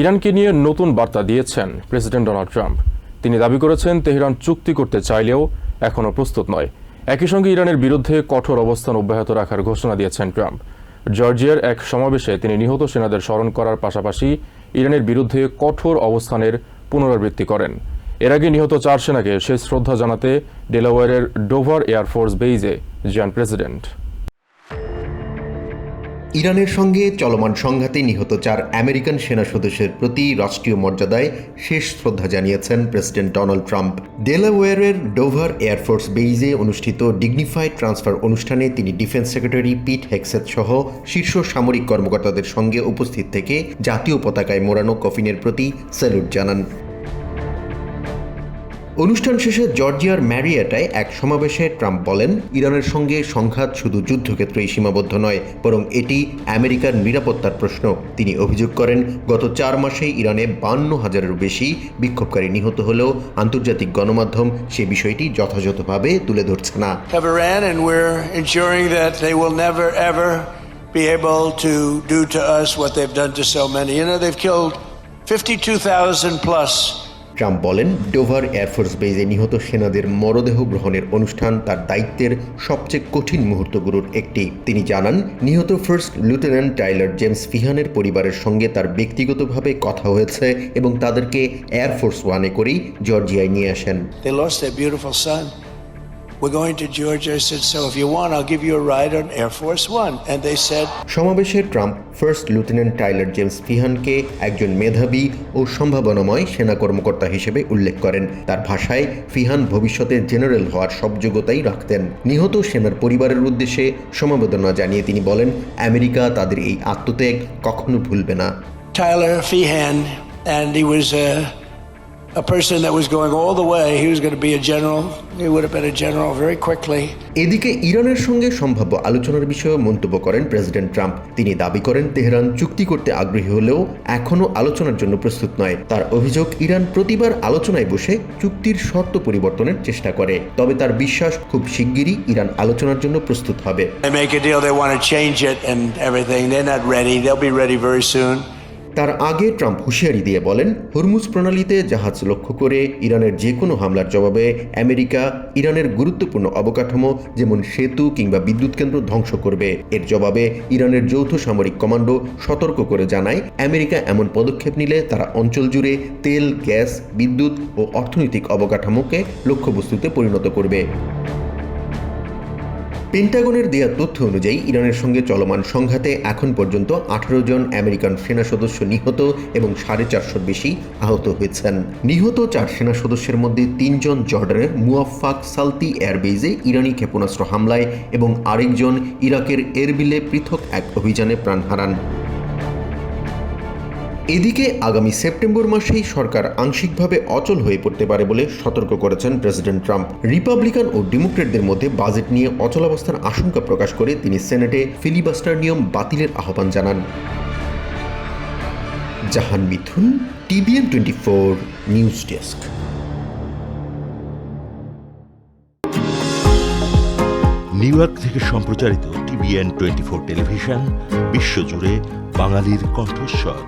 ইরানকে নিয়ে নতুন বার্তা দিয়েছেন প্রেসিডেন্ট ডোনাল্ড ট্রাম্প। তিনি দাবি করেছেন তেহরান চুক্তি করতে চাইলেও এখনও প্রস্তুত নয়। একই সঙ্গে ইরানের বিরুদ্ধে কঠোর অবস্থান অব্যাহত রাখার ঘোষণা দিয়েছেন ট্রাম্প। জর্জিয়ার এক সমাবেশে তিনি নিহত সেনাদের স্মরণ করার পাশাপাশি ইরানের বিরুদ্ধে কঠোর অবস্থানের পুনরাবৃত্তি করেন। এর আগে নিহত 4 সেনাকে শেষ শ্রদ্ধা জানাতে ডেলাওয়্যারের ডোভার এয়ারফোর্স বেইজে যান প্রেসিডেন্ট। ইরানের সঙ্গে চলমান সংঘাতে নিহত 4 আমেরিকান সেনা সদস্যের প্রতি রাষ্ট্রীয় মর্যাদায় শেষ শ্রদ্ধা জানিয়েছেন প্রেসিডেন্ট ডোনাল্ড ট্রাম্প। ডেলাওয়্যারের ডোভার এয়ারফোর্স বেইজে অনুষ্ঠিত ডিগনিফাইড ট্রান্সফার অনুষ্ঠানে তিনি ডিফেন্স সেক্রেটারি পিট হেগসেথ সহ শীর্ষ সামরিক কর্মকর্তাদের সঙ্গে উপস্থিত থেকে জাতীয় পতাকায় মোড়ানো কফিনের প্রতি স্যালুট জানান। অনুষ্ঠান শেষে জর্জিয়ার ম্যারিয়েটায় এক সমাবেশে ট্রাম্প বলেন, ইরানের সঙ্গে সংঘাত শুধু যুদ্ধক্ষেত্রেই সীমাবদ্ধ নয়, বরং এটি আমেরিকার নিরাপত্তার প্রশ্ন। তিনি অভিযোগ করেন, গত 4 মাসে ইরানে 52,000-এরও বেশি বিক্ষোভকারী নিহত হলেও আন্তর্জাতিক গণমাধ্যম সে বিষয়টি যথাযথভাবে তুলে ধরছে না। ট্রাম্প বলেন, ডোভার এয়ারফোর্স বেজে নিহত সেনাদের মরদেহ গ্রহণের অনুষ্ঠান তার দায়িত্বের সবচেয়ে কঠিন মুহূর্তগুলোর একটি। তিনি জানান, নিহত ফার্স্ট লেফটেন্যান্ট টাইলার জেমস ফিহানের পরিবারের সঙ্গে তার ব্যক্তিগতভাবে কথা হয়েছে এবং তাদেরকে এয়ারফোর্স ওয়ানে করেই জর্জিয়ায় নিয়ে আসেন। সমাবেশে Trump first lieutenant Tyler James ফিহানকে একজন মেধাবী ও সম্ভাবনাময় সেনা কর্মকর্তা হিসেবে উল্লেখ করেন। তার ভাষায়, ফিহান ভবিষ্যতে জেনারেল হওয়ার সব যোগ্যতাই রাখতেন। নিহত সেনার পরিবারের উদ্দেশ্যে সমবেদনা জানিয়ে তিনি বলেন, আমেরিকা তাদের এই আত্মত্যাগ কখনো ভুলবে না। Tyler Feehan, and he was a person that was going all the way. He was going to be a general. He would have been a general very quickly. এদিকে ইরানের সঙ্গে সম্ভাব্য আলোচনার বিষয়ে মন্তব্য করেন প্রেসিডেন্ট ট্রাম্প। তিনি দাবি করেন, তেহরান চুক্তি করতে আগ্রহী হলেও এখনও আলোচনার জন্য প্রস্তুত নয়। তার অভিযোগ, ইরান প্রতিবার আলোচনায় বসে চুক্তির শর্ত পরিবর্তনের চেষ্টা করে। তবে তার বিশ্বাস, খুব শিগগিরই ইরান আলোচনার জন্য প্রস্তুত হবে। They make a deal, they want to change it and everything. They're not ready. They'll be ready very soon. তার আগে ট্রাম্প হুঁশিয়ারি দিয়ে বলেন, হরমুজ প্রণালীতে জাহাজ লক্ষ্য করে ইরানের যে কোনো হামলার জবাবে আমেরিকা ইরানের গুরুত্বপূর্ণ অবকাঠামো যেমন সেতু কিংবা বিদ্যুৎ কেন্দ্র ধ্বংস করবে। এর জবাবে ইরানের যৌথ সামরিক কমান্ডো সতর্ক করে জানায়, আমেরিকা এমন পদক্ষেপ নিলে তারা অঞ্চল জুড়ে তেল, গ্যাস, বিদ্যুৎ ও অর্থনৈতিক অবকাঠামোকে লক্ষ্যবস্তুতে পরিণত করবে। পেন্টাগনের দেয়া তথ্য অনুযায়ী ইরানের সঙ্গে চলমান সংঘাতে এখন পর্যন্ত 18 জন আমেরিকান সেনা সদস্য নিহত এবং 450-র বেশি আহত হয়েছেন। নিহত 4 সেনা সদস্যের মধ্যে 3 জন জর্ডানের মুয়াফফাক সালতি এয়ারবেজে ইরানি ক্ষেপণাস্ত্র হামলায় এবং আরেকজন ইরাকের এরবিলে পৃথক এক অভিযানে প্রাণ হারান। এদিকে আগামী সেপ্টেম্বর মাসেই সরকার আংশিকভাবে অচল হয়ে পড়তে পারে বলে সতর্ক করেছেন প্রেসিডেন্ট ট্রাম্প। রিপাবলিকান ও ডেমোক্রেটদের মধ্যে বাজেট নিয়ে অচলাবস্থার আশঙ্কা প্রকাশ করে তিনি সেনেটে ফিলিবাস্টার নিয়ম বাতিলের আহ্বান জানান। জাহান মিথুন, TVN 24 news desk. New York থেকে সম্প্রচারিত TVN 24 টেলিভিশন বিশ্বজুড়ে বাঙালির কণ্ঠস্বর।